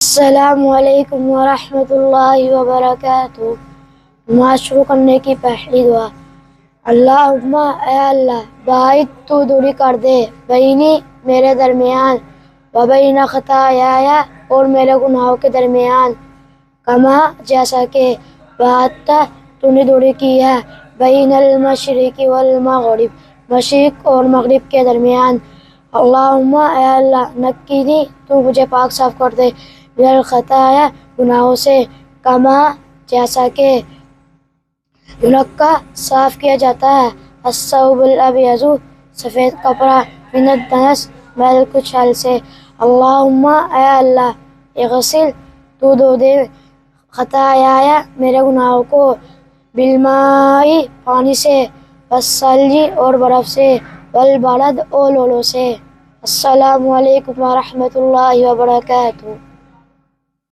السلام علیکم ورحمۃ اللہ وبرکاتہ۔ نماز شروع کرنے کی پہلی دعا۔ اللہم اے اللہ، باعث تو دوری کر دے بینی میرے درمیان، و بین خطایا اور میرے گناہوں کے درمیان، کما جیسا کہ باعثت تو نے دوری کی ہے بین المشرق والمغرب مشرق اور مغرب کے درمیان۔ اللہم اے اللہ، نقینی تو مجھے پاک صاف کر دے من الخطایا گناہوں سے، کما جیسا کہ ینقی صاف کیا جاتا ہے الثوب الابیض سفید کپڑا من الدنس میل کچیل سے۔ اللہم اے اللہ، اغسل تو دھو دے خطایا میرے گناہوں کو، بالماء پانی سے، والثلج اور برف سے، والبرد اور لولو سے۔ السلام علیکم ورحمۃ اللہ وبرکاتہ۔